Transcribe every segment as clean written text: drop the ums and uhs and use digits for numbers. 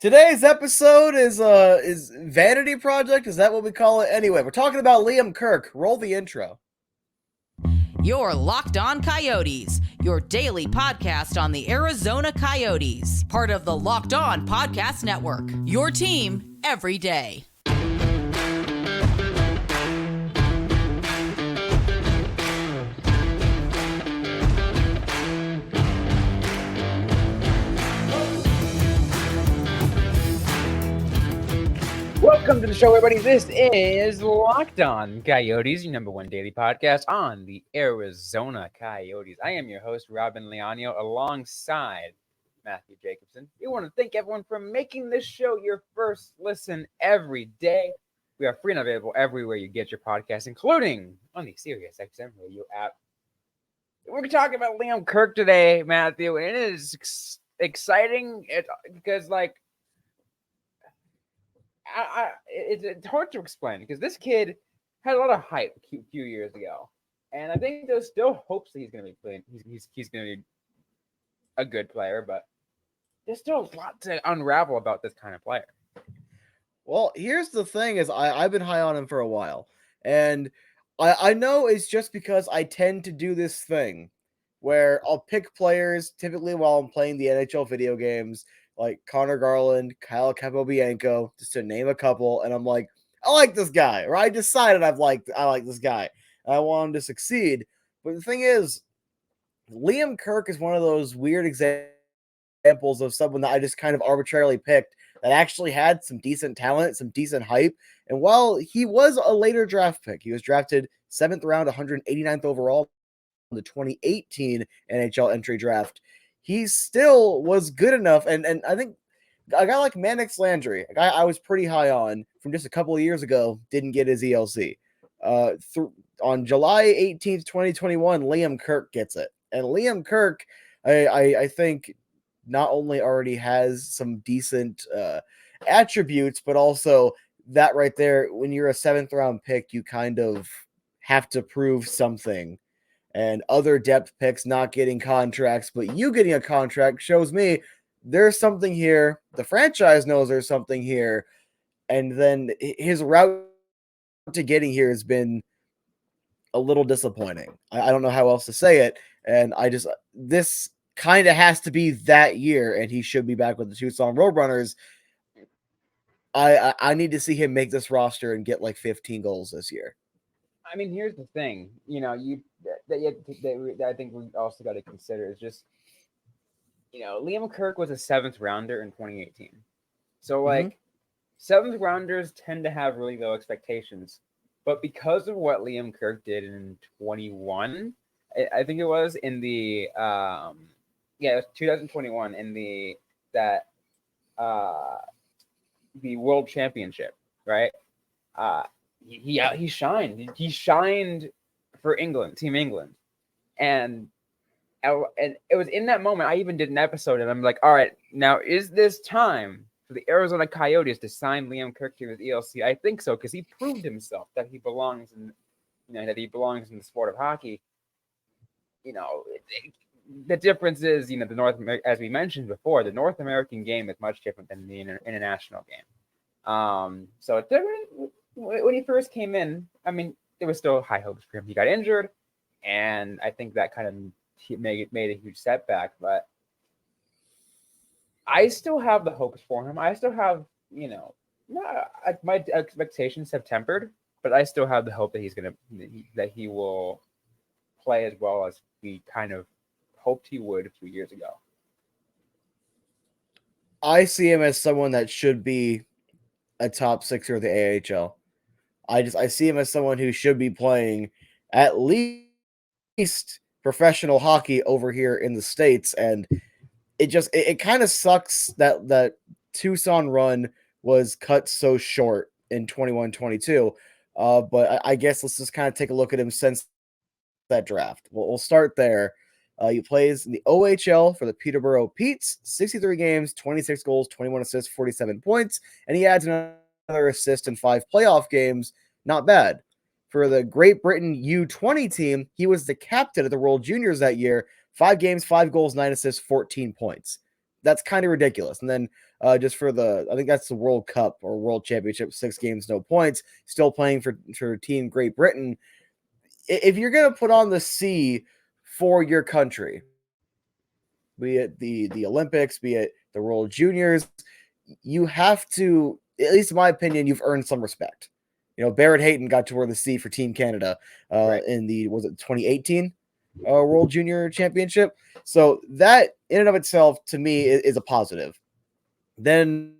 Today's episode is Vanity Project. Is that what we call it? Anyway, we're talking about Liam Kirk. Roll the intro. You're Locked On Coyotes, your daily podcast on the Arizona Coyotes, part of the Locked On Podcast Network. Your team every day. Welcome to the show, everybody. This is Locked On Coyotes, your number one daily podcast on the Arizona Coyotes. I am your host, Robyn Leonio, alongside Matthew Jacobson. We want to thank everyone for making this show your first listen every day. We are free and available everywhere you get your podcast, including on the SiriusXM radio app. We're talking about Liam Kirk today, Matthew, and it is exciting because, it's hard to explain because this kid had a lot of hype a few years ago, and I think there's still hopes that he's going to be playing. He's going to be a good player, but there's still a lot to unravel about this kind of player. Well, here's the thing: is I've been high on him for a while, and I know it's just because I tend to do this thing where I'll pick players typically while I'm playing the NHL video games, like Connor Garland, Kyle Capobianco, just to name a couple, and I'm like, I like this guy, or I decided I like this guy, and I want him to succeed. But the thing is, Liam Kirk is one of those weird examples of someone that I just kind of arbitrarily picked that actually had some decent talent, some decent hype. And while he was a later draft pick, he was drafted 7th round, 189th overall in the 2018 NHL entry draft. He still was good enough, and I think a guy like Mannix Landry, a guy I was pretty high on from just a couple of years ago, didn't get his ELC. On July 18th, 2021, Liam Kirk gets it. And Liam Kirk, I think, not only already has some decent attributes, but also that right there, when you're a 7th round pick, you kind of have to prove something. And other depth picks not getting contracts, but you getting a contract shows me there's something here. The franchise knows there's something here. And then his route to getting here has been a little disappointing. I don't know how else to say it. And this kind of has to be that year, and he should be back with the Tucson Roadrunners. I need to see him make this roster and get like 15 goals this year. I mean, here's the thing, that I think we also got to consider is just, Liam Kirk was a 7th rounder in 2018. So, 7th rounders tend to have really low expectations. But because of what Liam Kirk did in 21, I think it was in the, it was 2021 in the World Championship, right? He shined. He shined for England, Team England, and it was in that moment I even did an episode, and I'm like, all right, now is this time for the Arizona Coyotes to sign Liam Kirk to his ELC? I think so, because he proved himself that he belongs in, the sport of hockey. The difference is, the as we mentioned before, the North American game is much different than the international game. So it's different. When he first came in, I mean, there was still high hopes for him. He got injured, and I think that kind of made a huge setback. But I still have the hopes for him. I still have, my expectations have tempered, but I still have the hope that he will play as well as we kind of hoped he would a few years ago. I see him as someone that should be a top sixer of the AHL. I see him as someone who should be playing at least professional hockey over here in the States. And it kind of sucks that Tucson run was cut so short in 21-22. But I guess let's just kind of take a look at him since that draft. We'll start there. He plays in the OHL for the Peterborough Petes, 63 games, 26 goals, 21 assists, 47 points, and he adds another assist in 5 playoff games. Not bad. For the Great Britain U20 team, he was the captain of the World Juniors that year. 5 games, 5 goals, 9 assists, 14 points. That's kind of ridiculous. And then just for I think that's the World Cup or World Championship, 6 games, no points, still playing for Team Great Britain. If you're going to put on the C for your country, be it the Olympics, be it the World Juniors, you have to, at least in my opinion, you've earned some respect. Barrett Hayton got to wear the C for Team Canada in was it 2018 World Junior Championship? So that in and of itself, to me, is a positive. Then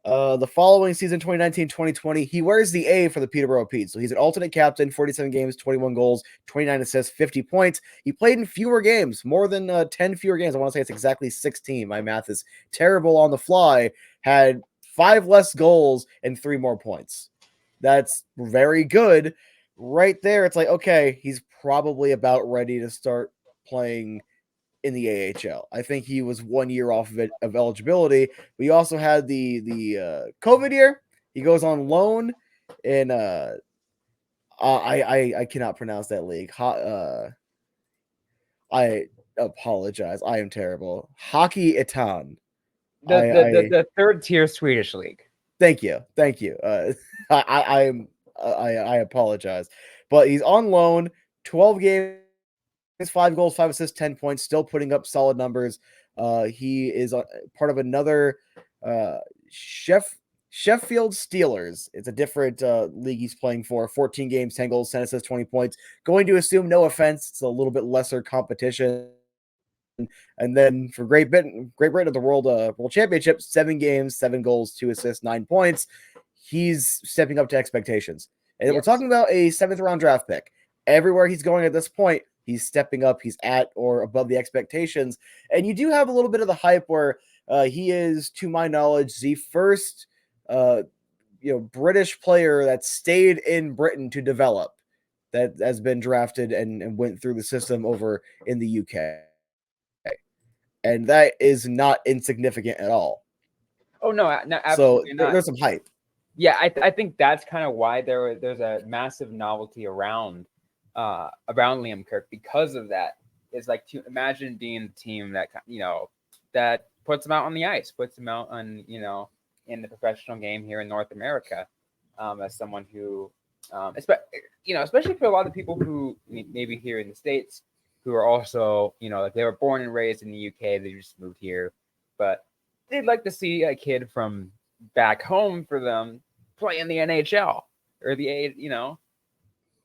the following season, 2019-2020, he wears the A for the Peterborough Petes. So he's an alternate captain, 47 games, 21 goals, 29 assists, 50 points. He played in fewer games, more than 10 fewer games. I want to say it's exactly 16. My math is terrible on the fly. Had 5 less goals and 3 more points. That's very good. Right there, it's like, okay, he's probably about ready to start playing in the AHL. I think he was 1 year off of eligibility. We also had the COVID year. He goes on loan in I cannot pronounce that league. I apologize. I am terrible. Hockey Etan. The third tier Swedish league. Thank you. I apologize, but he's on loan. 12 games. 5 goals, 5 assists, 10 points, still putting up solid numbers. He is part of another Sheffield Steelers. It's a different league he's playing for. 14 games, 10 goals, 10 assists, 20 points. Going to assume, no offense, it's a little bit lesser competition. And then for Great Britain at the World Championship, 7 games, 7 goals, 2 assists, 9 points. He's stepping up to expectations. And We're talking about a 7th round draft pick. Everywhere he's going at this point, he's stepping up. He's at or above the expectations. And you do have a little bit of the hype where he is, to my knowledge, the first British player that stayed in Britain to develop, that has been drafted and went through the system over in the UK. And that is not insignificant at all. Oh, no, absolutely not. There's some hype. Yeah, I think that's kind of why there's a massive novelty around Liam Kirk because of that. Is like, to imagine being the team that that puts him out on the ice, puts him out on in the professional game here in North America, as someone who especially for a lot of people who maybe here in the States who are also like they were born and raised in the UK, they just moved here, but they'd like to see a kid from back home for them play in the NHL or the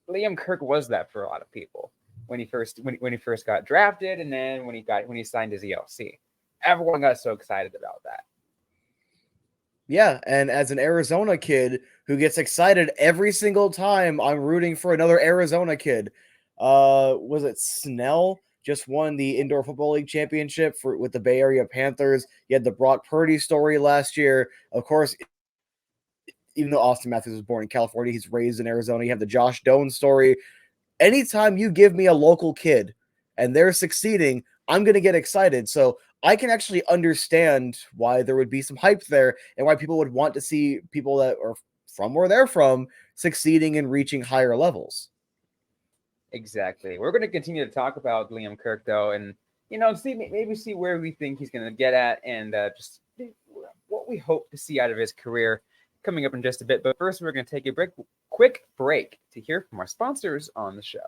Liam Kirk was that for a lot of people when he first got drafted, and then when he signed his ELC. Everyone got so excited about that. Yeah, and as an Arizona kid who gets excited every single time I'm rooting for another Arizona kid, was it Snell just won the Indoor Football League championship with the Bay Area Panthers. You had the Brock Purdy story last year. Of course, even though Austin Matthews was born in California, he's raised in Arizona. You have the Josh Doan story. Anytime you give me a local kid and they're succeeding, I'm going to get excited. So I can actually understand why there would be some hype there and why people would want to see people that are from where they're from succeeding and reaching higher levels. Exactly. We're going to continue to talk about Liam Kirk, though, and see where we think he's going to get at, and just what we hope to see out of his career coming up in just a bit. But first, we're going to take a quick break to hear from our sponsors on the show.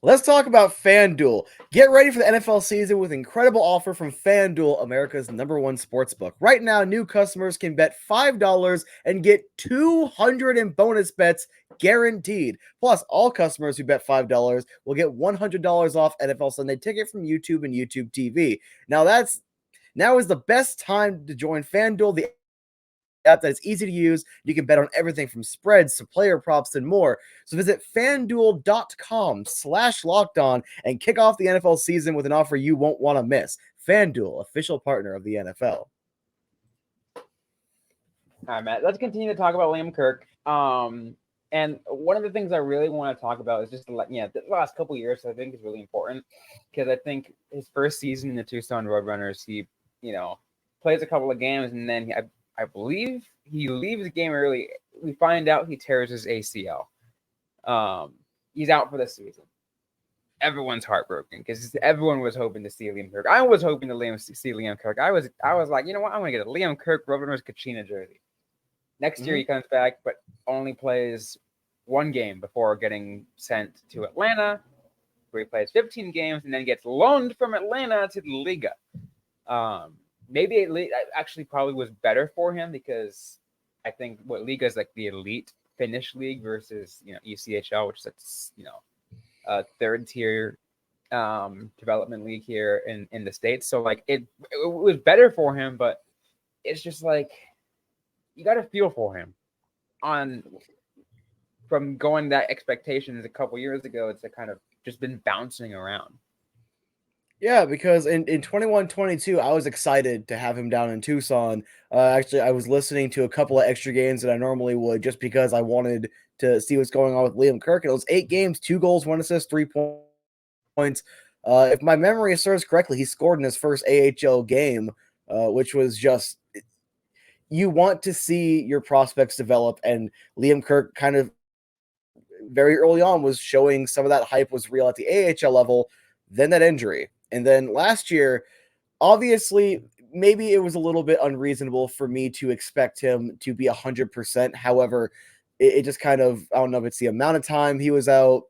Let's talk about FanDuel. Get ready for the NFL season with an incredible offer from FanDuel, America's #1 sportsbook. Right now, new customers can bet $5 and get $200 in bonus bets guaranteed. Plus, all customers who bet $5 will get $100 off NFL Sunday Ticket from YouTube and YouTube TV. Now is the best time to join FanDuel, the app that is easy to use. You can bet on everything from spreads to player props and more. So visit fanduel.com/lockedon and kick off the NFL season with an offer you won't want to miss. FanDuel, official partner of the NFL. All right, Matt, let's continue to talk about Liam Kirk. And one of the things I really want to talk about is just the last couple of years I think is really important, because I think his first season in the Tucson Roadrunners, he plays a couple of games and then I believe he leaves the game early. We find out he tears his ACL. He's out for the season. everyone's heartbroken because everyone was hoping to see Liam Kirk. I was hoping to see Liam Kirk. I was like, you know what? I'm gonna get a Liam Kirk Roadrunners Kachina jersey. Next year he comes back, but only plays one game before getting sent to Atlanta, where he plays 15 games and then gets loaned from Atlanta to the Liga. Maybe it actually probably was better for him because I think what Liga is like the elite Finnish league versus ECHL, which is third tier development league here in the States. So like it was better for him, but it's just like you got to feel for him from going that expectations a couple years ago. It's kind of just been bouncing around. Yeah, because in 21-22, I was excited to have him down in Tucson. Actually, I was listening to a couple of extra games that I normally would just because I wanted to see what's going on with Liam Kirk. And it was 8 games, 2 goals, 1 assist, 3 points. If my memory serves correctly, he scored in his first AHL game, which was just you want to see your prospects develop. And Liam Kirk kind of very early on was showing some of that hype was real at the AHL level. Then that injury. And then last year, obviously, maybe it was a little bit unreasonable for me to expect him to be 100%. However, it just kind of, I don't know if it's the amount of time he was out.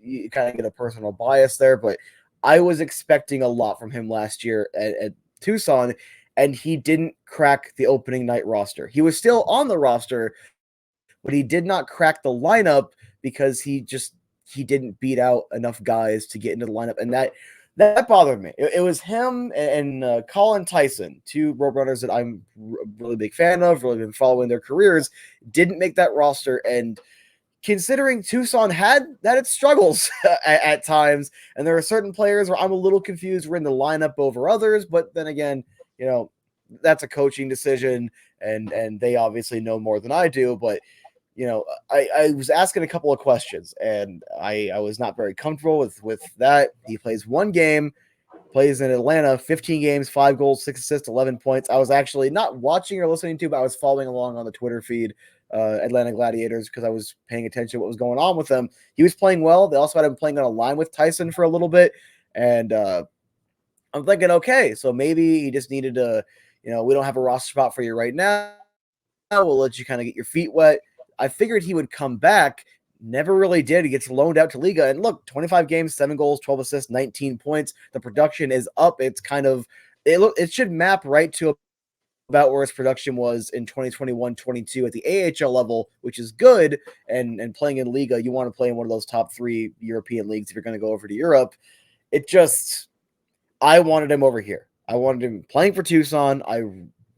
You kind of get a personal bias there, but I was expecting a lot from him last year at Tucson, and he didn't crack the opening night roster. He was still on the roster, but he did not crack the lineup because he didn't beat out enough guys to get into the lineup, and that bothered me. It was him and Colin Tyson, 2 Roadrunners that I'm a really big fan of, really been following their careers, didn't make that roster. And considering Tucson had its struggles at times, and there are certain players where I'm a little confused we're in the lineup over others, but then again, that's a coaching decision, and they obviously know more than I do, but I was asking a couple of questions, and I was not very comfortable with that. He plays 1 game, plays in Atlanta, 15 games, 5 goals, 6 assists, 11 points. I was actually not watching or listening to, but I was following along on the Twitter feed, Atlanta Gladiators, because I was paying attention to what was going on with them. He was playing well. They also had him playing on a line with Tyson for a little bit, and I'm thinking, okay, so maybe he just needed to, we don't have a roster spot for you right now. We'll let you kind of get your feet wet. I figured he would come back. Never really did. He gets loaned out to Liga. And look, 25 games, 7 goals, 12 assists, 19 points. The production is up. It's kind of, it should map right to about where his production was in 2021-22 at the AHL level, which is good. And playing in Liga, you want to play in one of those top 3 European leagues if you're going to go over to Europe. I wanted him over here. I wanted him playing for Tucson. I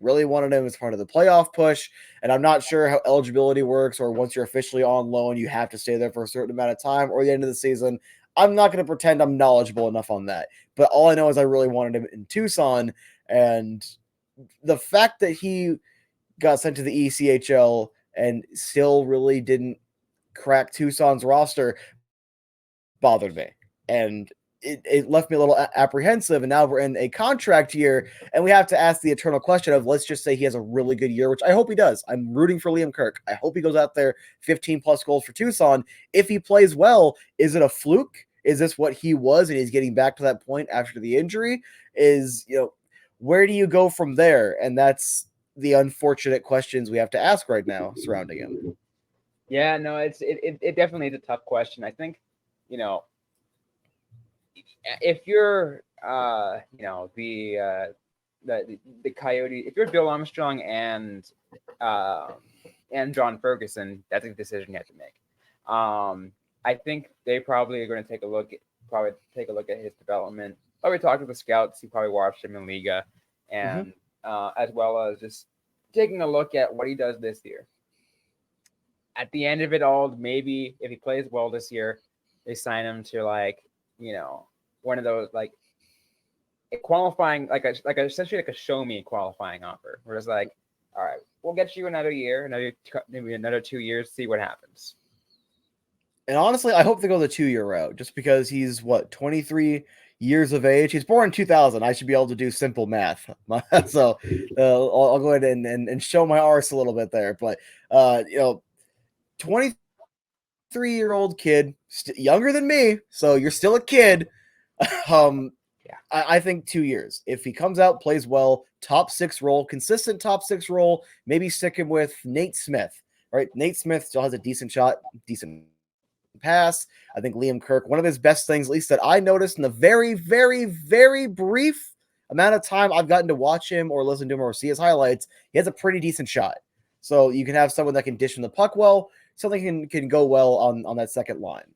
really wanted him as part of the playoff push, and I'm not sure how eligibility works, or once you're officially on loan, you have to stay there for a certain amount of time or the end of the season. I'm not going to pretend I'm knowledgeable enough on that, but all I know is I really wanted him in Tucson, and the fact that he got sent to the ECHL and still really didn't crack Tucson's roster bothered me, and it left me a little apprehensive. And now we're in a contract year, and we have to ask the eternal question of, let's just say he has a really good year, which I hope he does. I'm rooting for Liam Kirk. I hope he goes out there, 15 plus goals for Tucson. If he plays well, is it a fluke? Is this what he was and he's getting back to that point after the injury? Where do you go from there? And that's the unfortunate questions we have to ask right now surrounding him. Yeah, no, it definitely is a tough question. I think, if you're the Coyote, if you're Bill Armstrong and John Ferguson, that's a decision you have to make. I think they probably are going to take a look at his development. Probably talk to the scouts who probably watched him in Liga, and as well as just taking a look at what he does this year. At the end of it all, maybe if he plays well this year, they sign him to one of those qualifying, essentially like a show me qualifying offer, where it's like, all right, we'll get you another year, maybe another 2 years, see what happens. And honestly, I hope they go the 2-year route, just because he's 23 years of age. He's born in 2000. I should be able to do simple math. So I'll go ahead and show my arse a little bit there. But 23-year-old kid, younger than me, so you're still a kid. Yeah. I think 2 years. If he comes out, plays well, top 6 role, consistent top 6 role, maybe stick him with Nate Smith, right? Nate Smith still has a decent shot, decent pass. I think Liam Kirk, one of his best things, at least that I noticed in the very, very, very brief amount of time I've gotten to watch him or listen to him or see his highlights, he has a pretty decent shot. So you can have someone that can dish from the puck well, something can go well on that second line.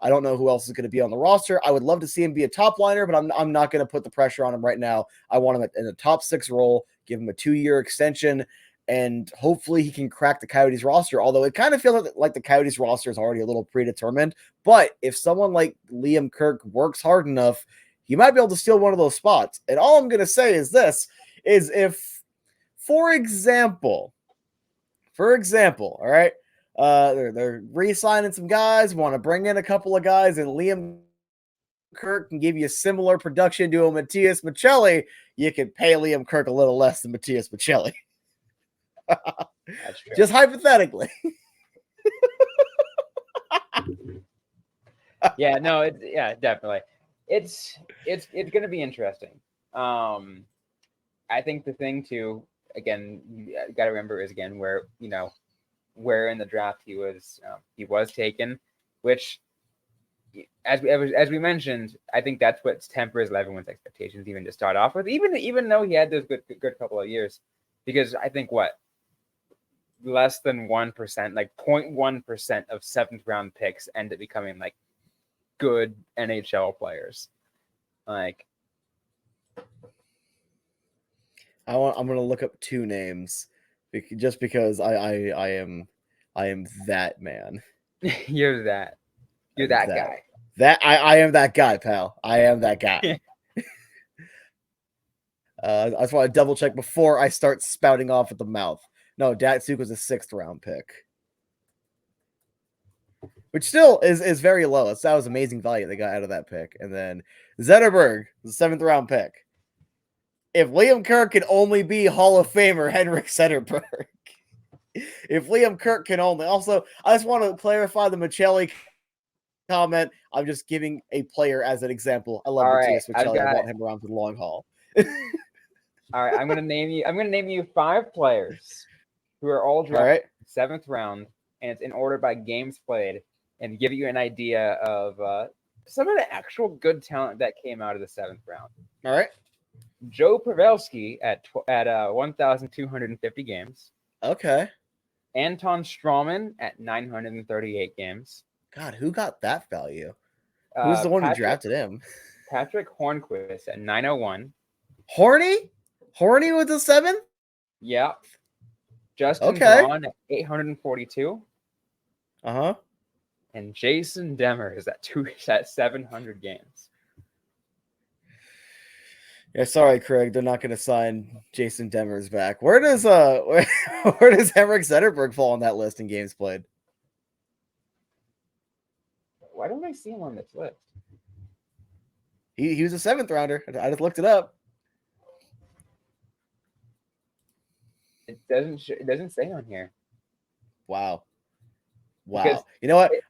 I don't know who else is going to be on the roster. I would love to see him be a top liner, but I'm not going to put the pressure on him right now. I want him in a top 6 role, give him a 2-year extension, and hopefully he can crack the Coyotes roster. Although it kind of feels like the Coyotes roster is already a little predetermined. But if someone like Liam Kirk works hard enough, he might be able to steal one of those spots. And all I'm going to say is this, is if, for example, all right, they're re-signing some guys, want to bring in a couple of guys, and Liam Kirk can give you similar production to a Matias Maccelli, you can pay Liam Kirk a little less than Matias Maccelli. That's true. Just hypothetically. Yeah, no, definitely. It's going to be interesting. I think the thing too, again, you got to remember is again where in the draft he was taken, which as we mentioned, I think that's what tempers everyone's expectations even to start off with, even though he had those good couple of years, because I think less than 1%, like 0.1% of 7th round picks end up becoming like good NHL players. Like, I'm gonna look up 2 names just because I am that man. You're that guy. I am that guy, pal. I am that guy. I just want to double check before I start spouting off at the mouth. No, Datsuk was a 6th round pick, which still is very low. That was amazing value they got out of that pick. And then Zetterberg was a 7th round pick. If Liam Kirk can only be Hall of Famer Henrik Zetterberg, if Liam Kirk can only, also, I just want to clarify the Maccelli comment. I'm just giving a player as an example. I love Matias Maccelli. I want him around for the long haul. All right, I'm gonna name you 5 players who are all drafted 7th round, and it's in order by games played, and give you an idea of some of the actual good talent that came out of the 7th round. All right. Joe Pavelski at 1,250 games. Okay. Anton Strawman at 938 games. God, who got that value? Who's the one who drafted him? Patrick Hornquist at 901. Horny was the 7th? Yeah. Justin Braun at 842. Uh-huh. And Jason Demers at 700 games. Yeah, sorry, Craig. They're not going to sign Jason Demers back. Where does Henrik Zetterberg fall on that list in games played? Why don't I see him on this list? He was a 7th rounder. I just looked it up. It doesn't say on here. Wow. Because you know what? It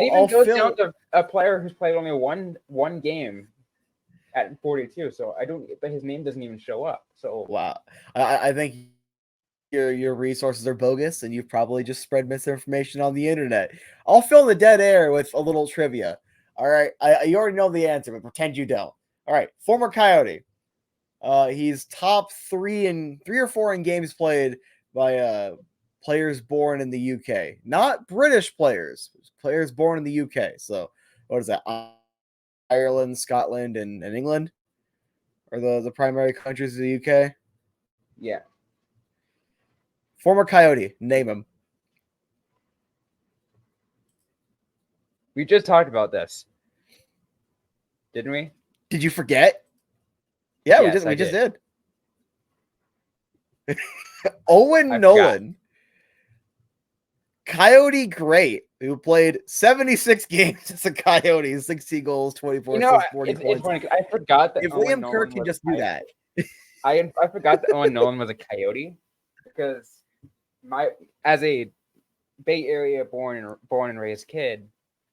even goes down to a player who's played only one game at 42. So but his name doesn't even show up. So wow. I think your resources are bogus, and you've probably just spread misinformation on the internet. I'll fill the dead air with a little trivia. All right. You already know the answer, but pretend you don't. All right. Former Coyote. He's top 3 or 4 in games played by players born in the UK, not British players born in the UK. So what is that? Ireland, Scotland, and England are the primary countries of the UK. Yeah. Former Coyote, name him. We just talked about this, didn't we? Did you forget? Yeah, yes, we just did. Owen Nolan. Coyote great, who played 76 games as a Coyote, 16 goals, 24 assists, 40 points. It's funny, I forgot that if Liam Kirk can just do that. I forgot that Owen Nolan was a Coyote, because as a Bay Area born and raised kid,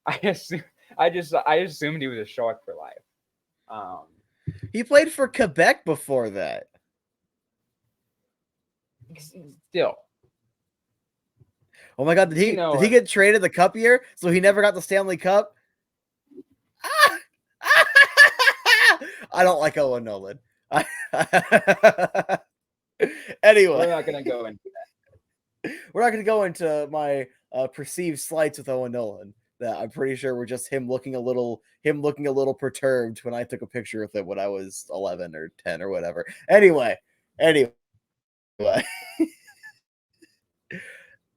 I assumed he was a Shark for life. He played for Quebec before that. Still. Oh my God! Did he get traded the Cup year, so he never got the Stanley Cup? I don't like Owen Nolan. Anyway, we're not gonna go into that. We're not gonna go into my perceived slights with Owen Nolan. That I'm pretty sure were just him looking a little perturbed when I took a picture with him when I was 11 or 10 or whatever. Anyway.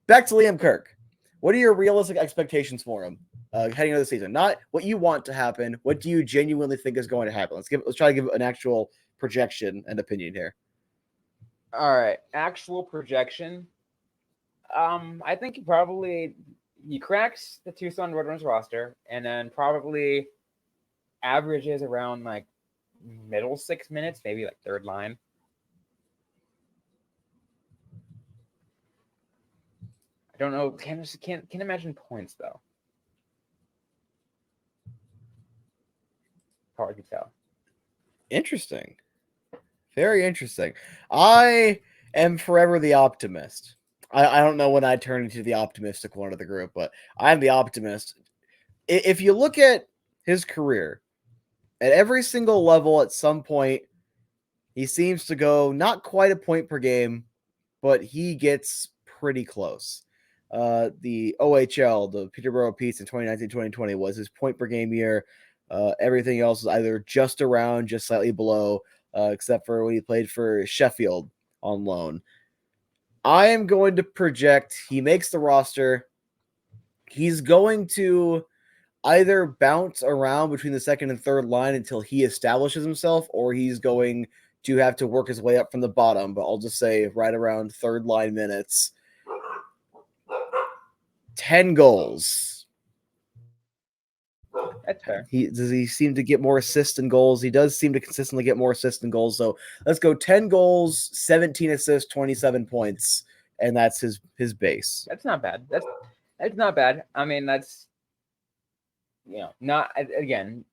Back to Liam Kirk. What are your realistic expectations for him heading into the season? Not what you want to happen. What do you genuinely think is going to happen? Let's try to give an actual projection and opinion here. All right, actual projection. I think he cracks the Tucson Roadrunners roster, and then probably averages around like middle 6 minutes, maybe like third line. I don't know. Can't imagine points though. Hard to tell. Interesting. Very interesting. I am forever the optimist. I don't know when I turn into the optimistic one of the group, but I'm the optimist. If you look at his career, at every single level, at some point, he seems to go not quite a point per game, but he gets pretty close. The OHL, the Peterborough Petes in 2019-2020 was his point per game year. Everything else is either just around, just slightly below, except for when he played for Sheffield on loan. I am going to project he makes the roster. He's going to either bounce around between the second and third line until he establishes himself, or he's going to have to work his way up from the bottom, but I'll just say right around third line minutes. 10 goals. That's fair. Does he seem to get more assists and goals? He does seem to consistently get more assists and goals. So let's go 10 goals, 17 assists, 27 points, and that's his base. That's not bad. That's not bad. I mean, that's not again.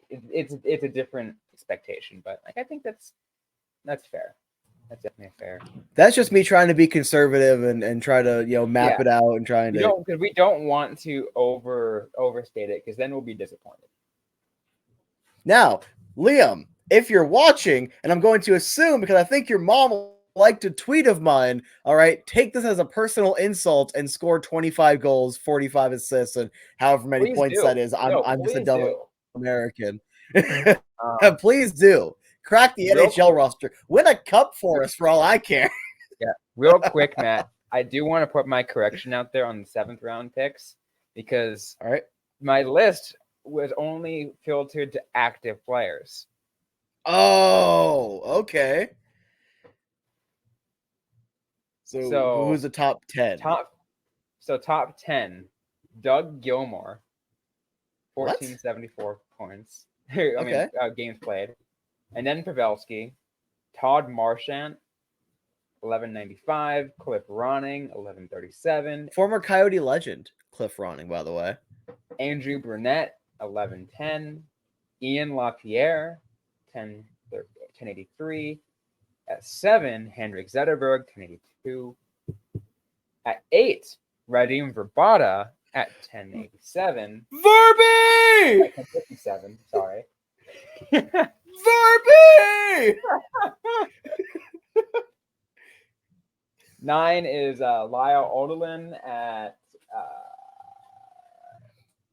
It's a different expectation, but like I think that's fair. That's definitely fair. That's just me trying to be conservative and try to map it out and trying to. Because we don't want to overstate it, because then we'll be disappointed. Now, Liam, if you're watching, and I'm going to assume because I think your mom liked a tweet of mine, all right, take this as a personal insult and score 25 goals, 45 assists, and however many points that is. I'm just a dumb American. Please do. Crack the NHL roster. Win a cup for us, for all I care. Yeah, real quick, Matt. I do want to put my correction out there on the 7th round picks, because all right, my list was only filtered to active players. Oh, okay. So who's the top 10? Top 10. Doug Gilmour, 1474 points. Games played. And then Pavelski, Todd Marchand, 1195, Cliff Ronning, 1137. Former Coyote legend, Cliff Ronning, by the way. Andrew Burnett, 1110. Ian LaPierre, 1083. At 7, Henrik Zetterberg, 1082. At 8, Radim Verbata at 1087. Verby! 1057, sorry. Verby! 9 is Lyle Odelin at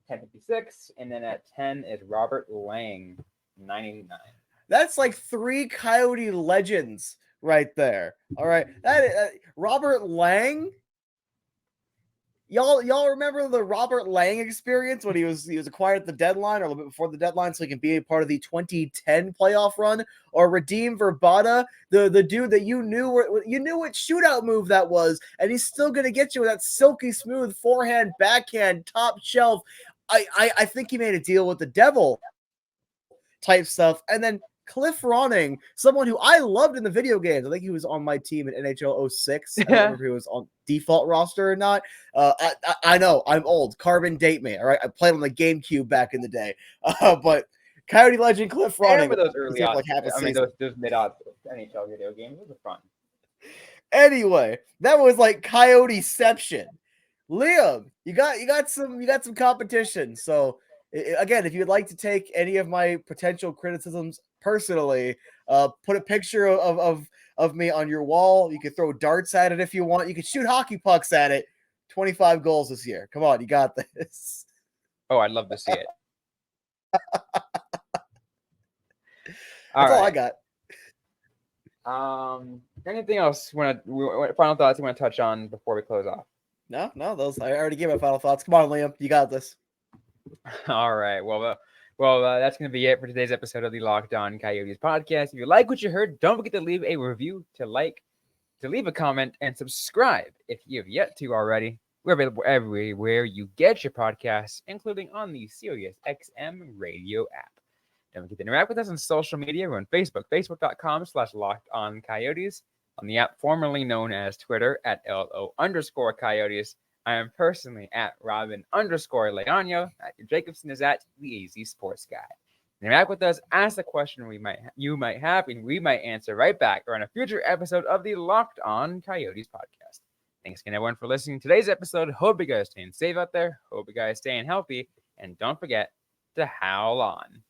1056, and then at 10 is Robert Lang, 989. That's like 3 Coyote legends right there. All right, Robert Lang. Y'all remember the Robert Lang experience when he was acquired at the deadline or a little bit before the deadline, so he can be a part of the 2010 playoff run? Or Radim Verbata, the dude that you knew what shootout move that was, and he's still gonna get you with that silky smooth forehand, backhand, top shelf. I think he made a deal with the devil type stuff, and then Cliff Ronning, someone who I loved in the video games. I think he was on my team in NHL 06. I don't remember if he was on default roster or not. I know, I'm old. Carbon date me, all right? I played on the GameCube back in the day. But Coyote legend Cliff I Ronning. remember those early odds. Like half a those mid-odds NHL video games. Those were fun. Anyway, that was like Coyoteception. Liam, you got some competition. So again, if you'd like to take any of my potential criticisms personally, put a picture of me on your wall. You can throw darts at it if you want. You can shoot hockey pucks at it. 25 goals this year. Come on, you got this. Oh, I'd love to see it. That's all I got. Anything else? Final thoughts you want to touch on before we close off? No, those I already gave my final thoughts. Come on, Liam, you got this. All right. Well, that's going to be it for today's episode of the Locked On Coyotes podcast. If you like what you heard, don't forget to leave a review, to leave a comment, and subscribe if you have yet to already. We're available everywhere you get your podcasts, including on the Sirius XM radio app. Don't forget to interact with us on social media. We're on Facebook, facebook.com/LockedOnCoyotes. On the app formerly known as Twitter at @LO_Coyotes. I am personally at Robyn_Leonio. Matthew Jacobson is at the AZ Sports Guy. Interact with us, ask the question you might have, and we might answer right back or on a future episode of the Locked On Coyotes podcast. Thanks again, everyone, for listening to today's episode. Hope you guys are staying safe out there. Hope you guys are staying healthy. And don't forget to howl on.